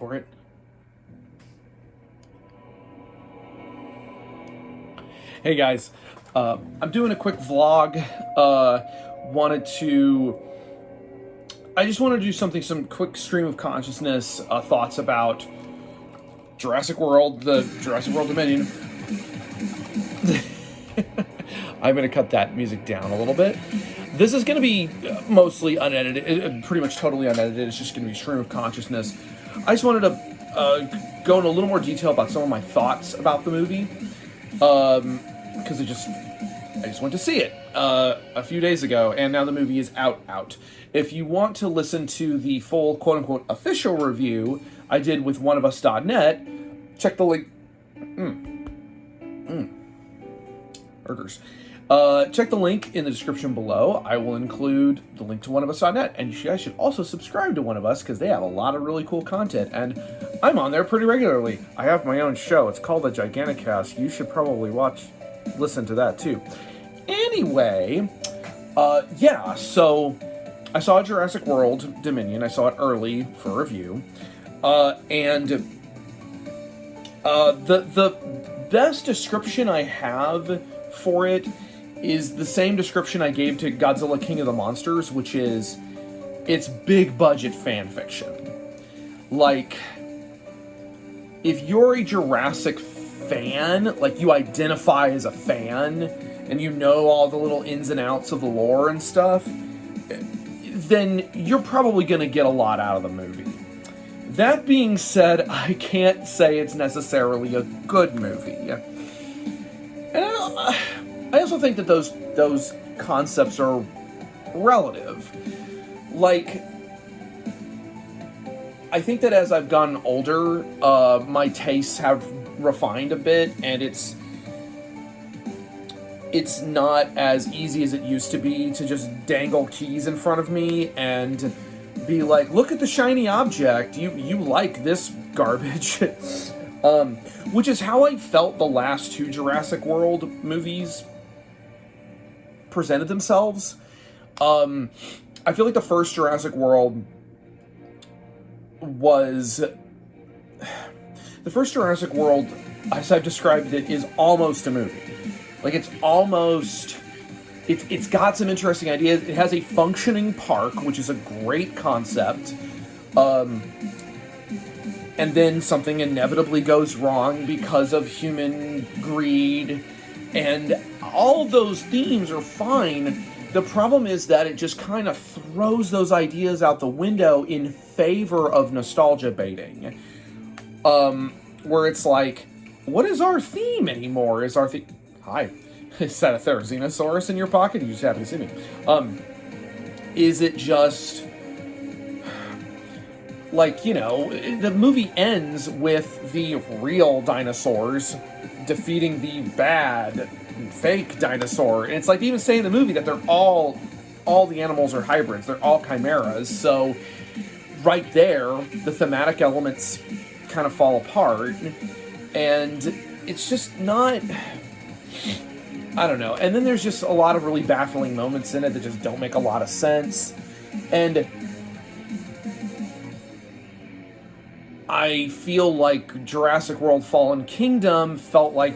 for it. Hey guys, I'm doing a quick vlog. I just wanted to do some quick stream of consciousness, thoughts about Jurassic World, the Jurassic World Dominion. I'm going to cut that music down a little bit. This is going to be mostly unedited, pretty much totally unedited. It's just going to be stream of consciousness. I just wanted to go into a little more detail about some of my thoughts about the movie, because I just went to see it a few days ago, and now the movie is out. If you want to listen to the full quote-unquote official review I did with oneofus.net, check the link. Burgers. Check the link in the description below. I will include the link to oneofus.net, and you guys should also subscribe to One of Us because they have a lot of really cool content, and I'm on there pretty regularly. I have my own show. It's called The Giganotosaurus. You should probably listen to that too. Anyway, yeah, so I saw Jurassic World Dominion. I saw it early for review, and the best description I have for it is the same description I gave to Godzilla King of the Monsters, which is, it's big budget fan fiction. Like, if you're a Jurassic fan, like you identify as a fan, and you know all the little ins and outs of the lore and stuff, then you're probably going to get a lot out of the movie. That being said, I can't say it's necessarily a good movie. And I also think that those concepts are relative. Like, I think that as I've gotten older, my tastes have refined a bit, and it's not as easy as it used to be to just dangle keys in front of me and be like, look at the shiny object, you like this garbage. Which is how I felt the last two Jurassic World movies presented themselves. I feel like the first Jurassic World as I've described it, is almost a movie. Like, it's got some interesting ideas. It has a functioning park, which is a great concept. And then something inevitably goes wrong because of human greed. And all of those themes are fine. The problem is that it just kind of throws those ideas out the window in favor of nostalgia baiting. Where it's like, what is our theme anymore? Hi. Is that a Therizinosaurus in your pocket? You just happen to see me. Is it just, like, you know, the movie ends with the real dinosaurs defeating the bad, fake dinosaur. And it's like they even say in the movie that they're all the animals are hybrids. They're all chimeras. So right there, the thematic elements kind of fall apart. And it's just not, I don't know. And then there's just a lot of really baffling moments in it that just don't make a lot of sense. And I feel like Jurassic World Fallen Kingdom felt like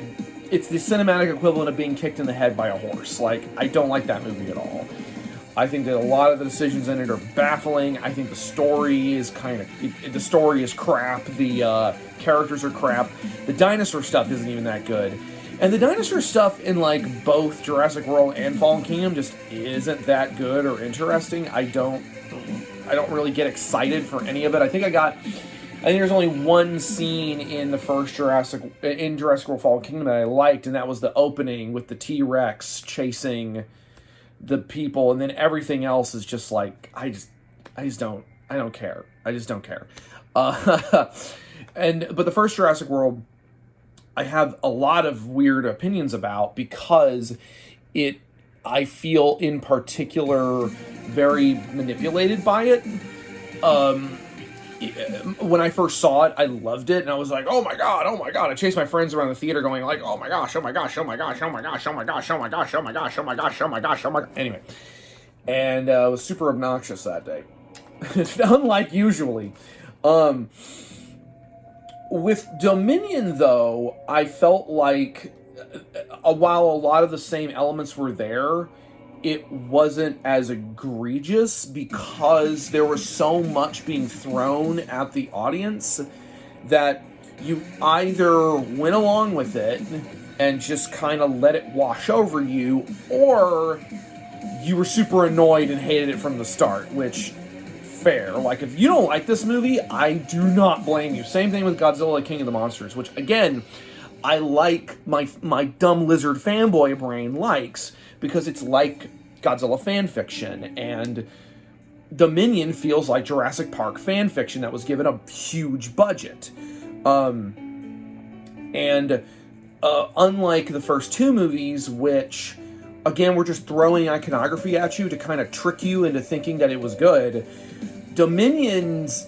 it's the cinematic equivalent of being kicked in the head by a horse. Like, I don't like that movie at all. I think that a lot of the decisions in it are baffling. I think the story is the story is crap. The characters are crap. The dinosaur stuff isn't even that good. And the dinosaur stuff in, like, both Jurassic World and Fallen Kingdom just isn't that good or interesting. I don't really get excited for any of it. I think there's only one scene in the first Jurassic World Fallen Kingdom that I liked, and that was the opening with the T-Rex chasing the people, and then everything else is just like, I don't care. I just don't care. But the first Jurassic World, I have a lot of weird opinions about, because I feel in particular very manipulated by it. When I first saw it, I loved it, and I was like, oh my god. I chased my friends around the theater going like, oh my gosh. Anyway. And it was super obnoxious that day. Unlike usually. With Dominion, though, I felt like while a lot of the same elements were there, it wasn't as egregious because there was so much being thrown at the audience that you either went along with it and just kind of let it wash over you, or you were super annoyed and hated it from the start, which, fair. Like, if you don't like this movie, I do not blame you. Same thing with Godzilla King of the Monsters, which, again, I like, my dumb lizard fanboy brain likes, because it's like Godzilla fan fiction, and Dominion feels like Jurassic Park fan fiction that was given a huge budget. Unlike the first two movies, which, again, were just throwing iconography at you to kind of trick you into thinking that it was good, Dominion's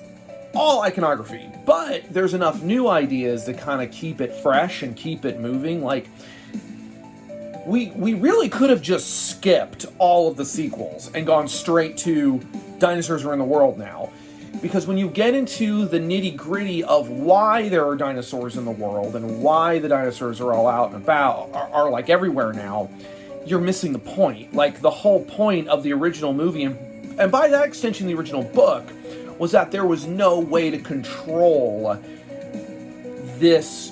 all iconography, but there's enough new ideas to kind of keep it fresh and keep it moving. Like, we really could have just skipped all of the sequels and gone straight to Dinosaurs Are in the World now. Because when you get into the nitty-gritty of why there are dinosaurs in the world and why the dinosaurs are all out and about, are like everywhere now, you're missing the point. Like, the whole point of the original movie, and by that extension the original book, was that there was no way to control this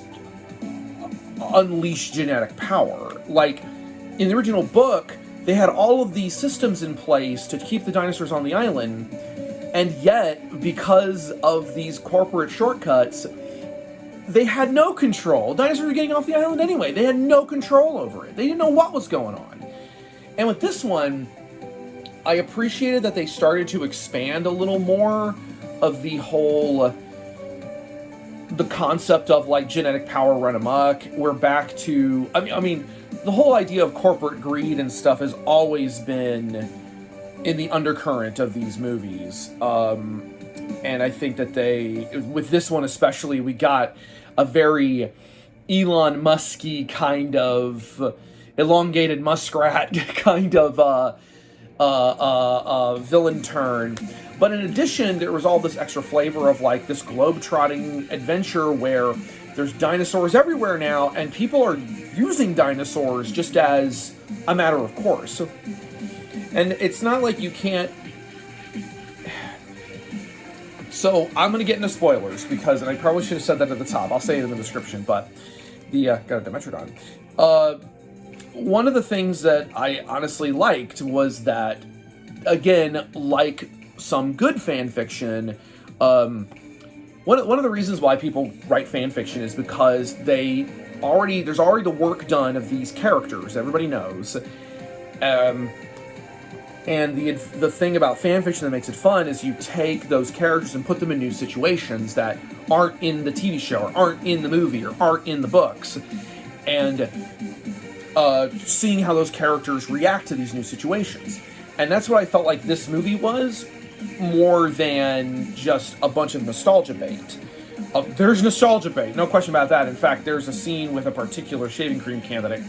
unleashed genetic power. Like, in the original book, they had all of these systems in place to keep the dinosaurs on the island, and yet, because of these corporate shortcuts, they had no control. Dinosaurs were getting off the island anyway. They had no control over it. They didn't know what was going on. And with this one, I appreciated that they started to expand a little more of the concept of, like, genetic power run amok. We're back to, I mean, the whole idea of corporate greed and stuff has always been in the undercurrent of these movies. And I think that with this one especially, we got a very Elon Musky kind of elongated muskrat kind of villain turn. But in addition, there was all this extra flavor of, like, this globe-trotting adventure where there's dinosaurs everywhere now, and people are using dinosaurs just as a matter of course. And it's not like you can't... So, I'm going to get into spoilers, because, and I probably should have said that at the top, I'll say it in the description, but got a Dimetrodon. One of the things that I honestly liked was that, again, like some good fan fiction, one of the reasons why people write fan fiction is because there's already the work done of these characters, everybody knows. And the thing about fan fiction that makes it fun is you take those characters and put them in new situations that aren't in the TV show, or aren't in the movie, or aren't in the books. And seeing how those characters react to these new situations. And that's what I felt like this movie was, more than just a bunch of nostalgia bait. There's nostalgia bait, no question about that. In fact, there's a scene with a particular shaving cream can that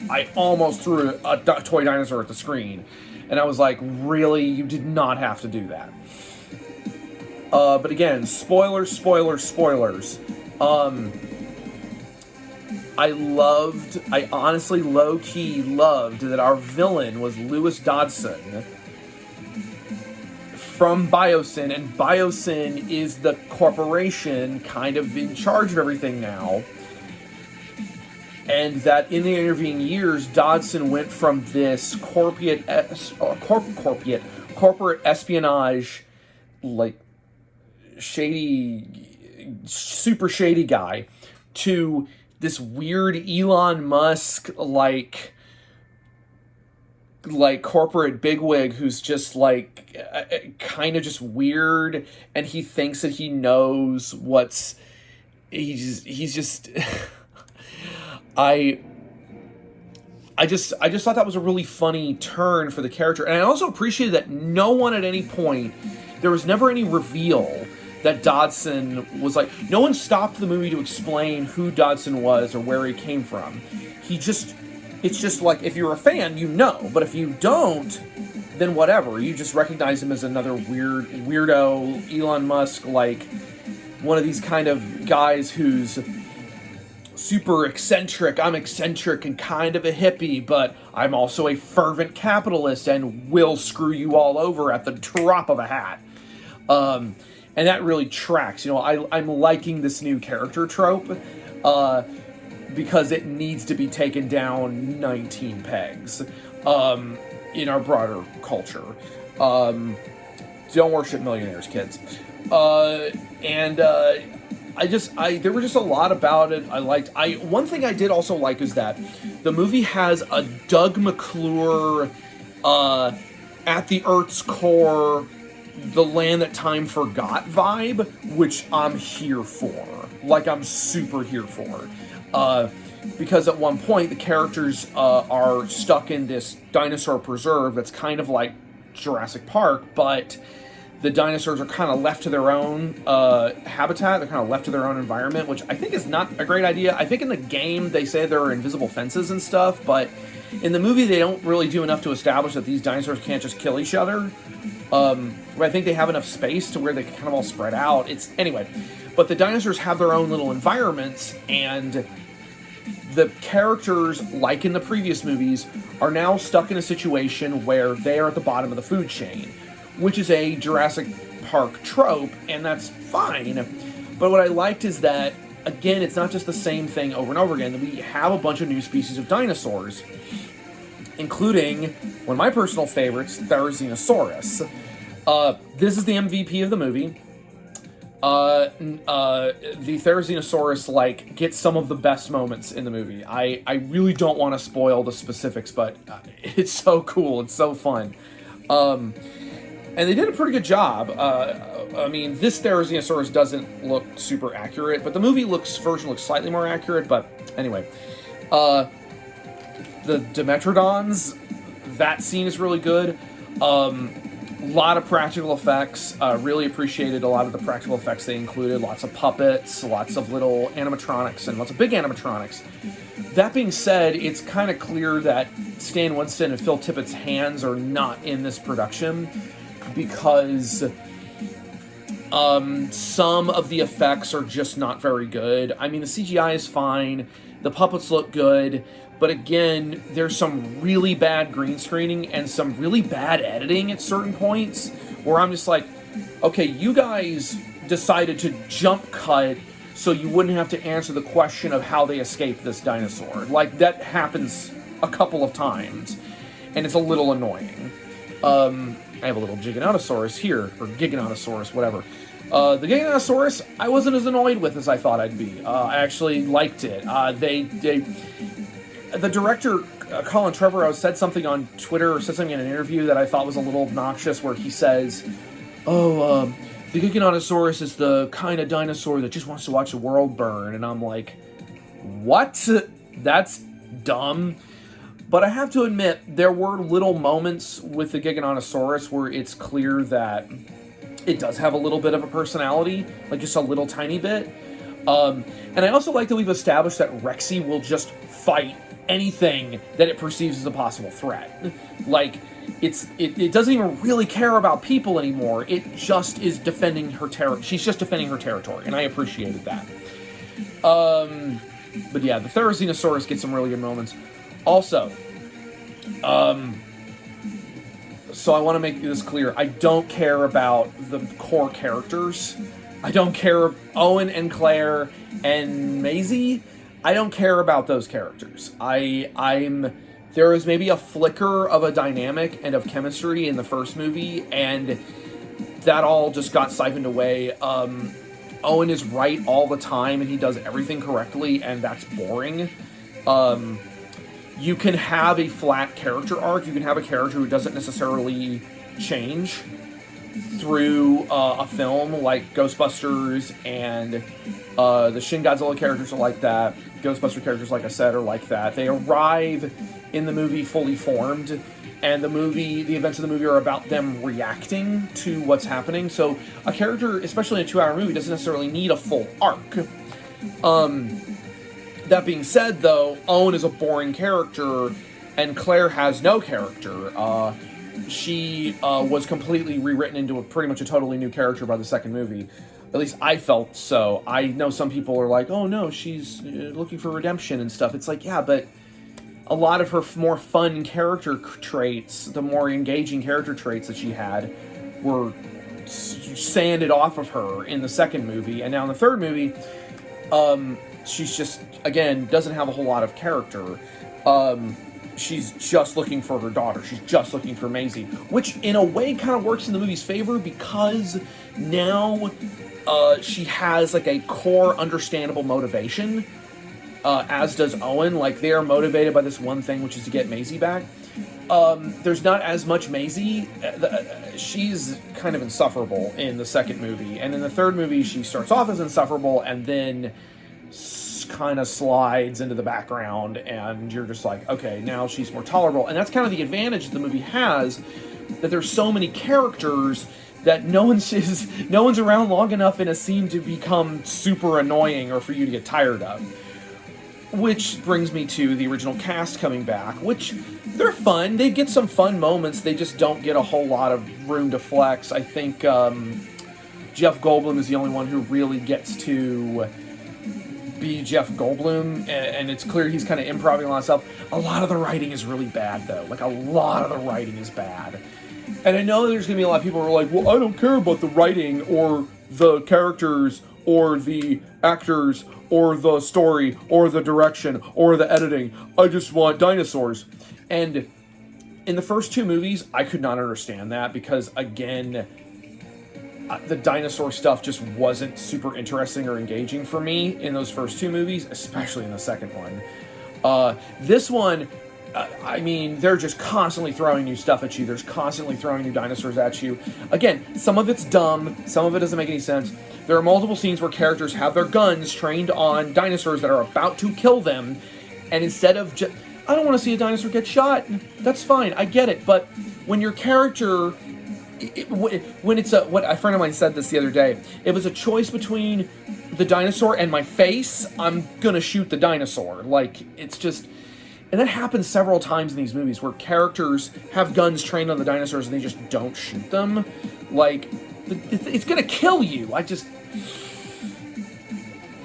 I almost threw a toy dinosaur at the screen. And I was like, really? You did not have to do that. But again, spoilers. I honestly low-key loved that our villain was Lewis Dodson from Biosyn, and Biosyn is the corporation kind of in charge of everything now. And that in the intervening years, Dodson went from this corporate espionage, like, super shady guy, to this weird Elon Musk, like corporate bigwig who's just, like, kind of just weird, and he thinks that he knows he's just... I just thought that was a really funny turn for the character. And I also appreciated that no one at any point, there was never any reveal that Dodson was, like, no one stopped the movie to explain who Dodson was or where he came from. It's just like, if you're a fan, you know, but if you don't, then whatever. You just recognize him as another weirdo Elon Musk, like, one of these kind of guys who's super eccentric. I'm eccentric and kind of a hippie, but I'm also a fervent capitalist and will screw you all over at the drop of a hat. And that really tracks. You know, I'm liking this new character trope because it needs to be taken down 19 pegs in our broader culture. Don't worship millionaires, kids. There were just a lot about it I liked. One thing I did also like is that the movie has a Doug McClure, at the Earth's core, the land that time forgot vibe, which I'm here for. Like, I'm super here for. Because at one point, the characters are stuck in this dinosaur preserve that's kind of like Jurassic Park, but the dinosaurs are kind of left to their own habitat. They're kind of left to their own environment, which I think is not a great idea. I think in the game they say there are invisible fences and stuff, but in the movie they don't really do enough to establish that these dinosaurs can't just kill each other. But I think they have enough space to where they can kind of all spread out. Anyway, but the dinosaurs have their own little environments, and the characters, like in the previous movies, are now stuck in a situation where they are at the bottom of the food chain, which is a Jurassic Park trope, and that's fine. But what I liked is that, again, it's not just the same thing over and over again. We have a bunch of new species of dinosaurs, including one of my personal favorites, Therizinosaurus. This is the MVP of the movie. The Therizinosaurus, gets some of the best moments in the movie. I really don't want to spoil the specifics, but it's so cool. It's so fun. And they did a pretty good job. This Therizinosaurus doesn't look super accurate, but the movie version looks slightly more accurate. But anyway, the Dimetrodons, that scene is really good. A lot of practical effects. Really appreciated a lot of the practical effects they included. Lots of puppets, lots of little animatronics, and lots of big animatronics. That being said, it's kind of clear that Stan Winston and Phil Tippett's hands are not in this production, because some of the effects are just not very good. I mean, the CGI is fine, the puppets look good, but again, there's some really bad green screening and some really bad editing at certain points where I'm just like, okay, you guys decided to jump cut so you wouldn't have to answer the question of how they escaped this dinosaur. Like, that happens a couple of times, and it's a little annoying. I have a little Giganotosaurus here, or Giganotosaurus, whatever. The Giganotosaurus, I wasn't as annoyed with as I thought I'd be. I actually liked it. The director, Colin Trevorrow, said something on Twitter, or said something in an interview that I thought was a little obnoxious, where he says, the Giganotosaurus is the kind of dinosaur that just wants to watch the world burn. And I'm like, what? That's dumb. But I have to admit, there were little moments with the Giganotosaurus where it's clear that it does have a little bit of a personality, like just a little tiny bit. And I also like that we've established that Rexy will just fight anything that it perceives as a possible threat. Like, it doesn't even really care about people anymore. It just is defending her territory. She's just defending her territory, and I appreciated that. But yeah, the Therizinosaurus gets some really good moments. Also, so I want to make this clear. I don't care about the core characters. I don't care Owen and Claire and Maisie. I don't care about those characters. There is maybe a flicker of a dynamic and of chemistry in the first movie, and that all just got siphoned away. Owen is right all the time, and he does everything correctly, and that's boring. You can have a flat character arc. You can have a character who doesn't necessarily change through a film, like Ghostbusters, and the Shin Godzilla characters are like that. Ghostbuster characters, like I said, are like that. They arrive in the movie fully formed, and the events of the movie are about them reacting to what's happening. So a character, especially in a 2-hour movie, doesn't necessarily need a full arc. That being said, though, Owen is a boring character, and Claire has no character. she was completely rewritten into pretty much a totally new character by the second movie. At least I felt so. I know some people are like, oh no, she's looking for redemption and stuff. It's like, yeah, but a lot of her more fun character traits, the more engaging character traits that she had, were sanded off of her in the second movie. And now in the third movie, she's just, again, doesn't have a whole lot of character. She's just looking for her daughter. She's just looking for Maisie, which in a way kind of works in the movie's favor, because now she has like a core understandable motivation, as does Owen. Like, they are motivated by this one thing, which is to get Maisie back. There's not as much Maisie. She's kind of insufferable in the second movie, and in the third movie she starts off as insufferable and then kind of slides into the background, and you're just like, okay, now she's more tolerable. And that's kind of the advantage the movie has, that there's so many characters that no one's around long enough in a scene to become super annoying or for you to get tired of. Which brings me to the original cast coming back, which they're fun. They get some fun moments. They just don't get a whole lot of room to flex. I think Jeff Goldblum is the only one who really gets to be Jeff Goldblum, and it's clear he's kind of improvising a lot of stuff. A lot of the writing is really bad, though. Like, a lot of the writing is bad. And I know there's going to be a lot of people who are like, well, I don't care about the writing or the characters or the actors or the story or the direction or the editing. I just want dinosaurs. And in the first two movies, I could not understand that, because, again, the dinosaur stuff just wasn't super interesting or engaging for me in those first two movies, especially in the second one. This one, I mean, they're just constantly throwing new stuff at you. There's constantly throwing new dinosaurs at you. Again, some of it's dumb. Some of it doesn't make any sense. There are multiple scenes where characters have their guns trained on dinosaurs that are about to kill them, and instead of just... I don't want to see a dinosaur get shot. That's fine. I get it. But when your character... when it's a... What a friend of mine said this the other day. If it's a choice between the dinosaur and my face, I'm going to shoot the dinosaur. Like, it's just... And that happens several times in these movies where characters have guns trained on the dinosaurs and they just don't shoot them. Like, it's going to kill you.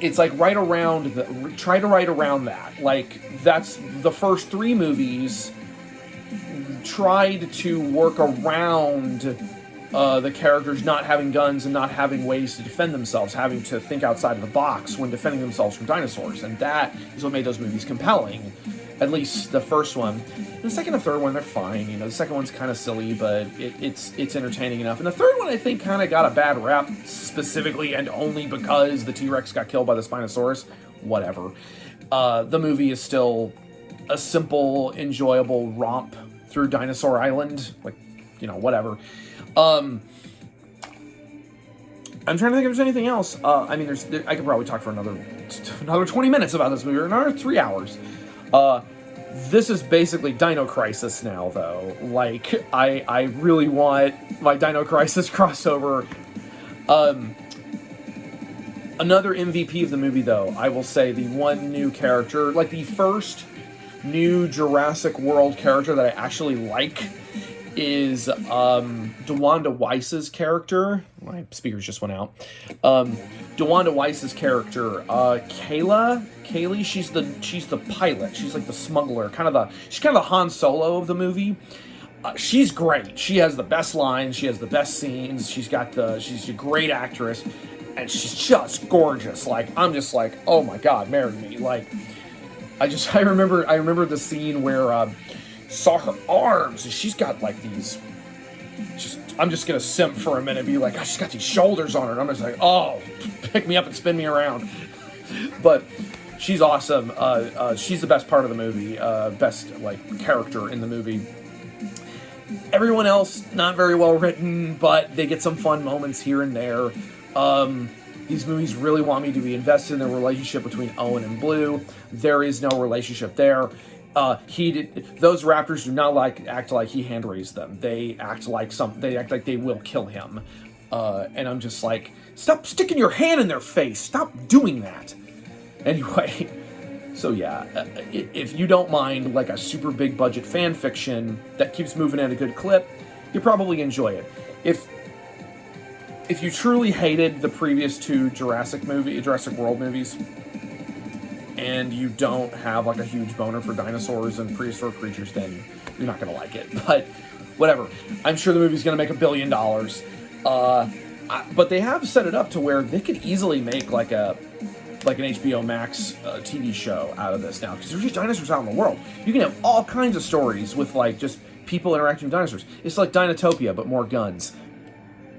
It's like right around try to write around that. Like, that's the first three movies tried to work around the characters not having guns and not having ways to defend themselves, having to think outside of the box when defending themselves from dinosaurs. And that is what made those movies compelling. At least the first one. The second and third one, they're fine. You know, the second one's kind of silly, but it's entertaining enough. And the third one, I think, kind of got a bad rap, specifically and only because the T-Rex got killed by the Spinosaurus. Whatever. The movie is still a simple, enjoyable romp through Dinosaur Island. Like, you know, whatever. I'm trying to think if there's anything else. I mean, I could probably talk for another 20 minutes about this movie, or another 3 hours. This is basically Dino Crisis now, though. Like, I really want my Dino Crisis crossover. Another MVP of the movie, though, I will say the one new character, like the first new Jurassic World character that I actually like, is DeWanda Weiss's character. My speakers just went out. DeWanda Weiss's character, Kaylee. She's the pilot. She's like the smuggler. She's kind of the Han Solo of the movie. She's great. She has the best lines. She has the best scenes. She's a great actress, and she's just gorgeous. Like, I'm just like, oh my God, marry me. Like, I remember the scene where saw her arms, and she's got like these. I'm just gonna simp for a minute, and be like, she's got these shoulders on her, and I'm just like, oh, pick me up and spin me around. But she's awesome. She's the best part of the movie, best like character in the movie. Everyone else not very well written, but they get some fun moments here and there. These movies really want me to be invested in the relationship between Owen and Blue. There is no relationship there. Those raptors do not act like he hand raised them. They act like they will kill him. And I'm just like, stop sticking your hand in their face. Stop doing that. Anyway, so yeah, if you don't mind like a super big budget fan fiction that keeps moving at a good clip, you probably enjoy it. If you truly hated the previous two Jurassic World movies, and you don't have like a huge boner for dinosaurs and prehistoric creatures, then you're not going to like it. But whatever. I'm sure the movie's going to make $1 billion. But they have set it up to where they could easily make like an HBO Max TV show out of this now, because there's just dinosaurs out in the world. You can have all kinds of stories with like just people interacting with dinosaurs. It's like Dinotopia, but more guns.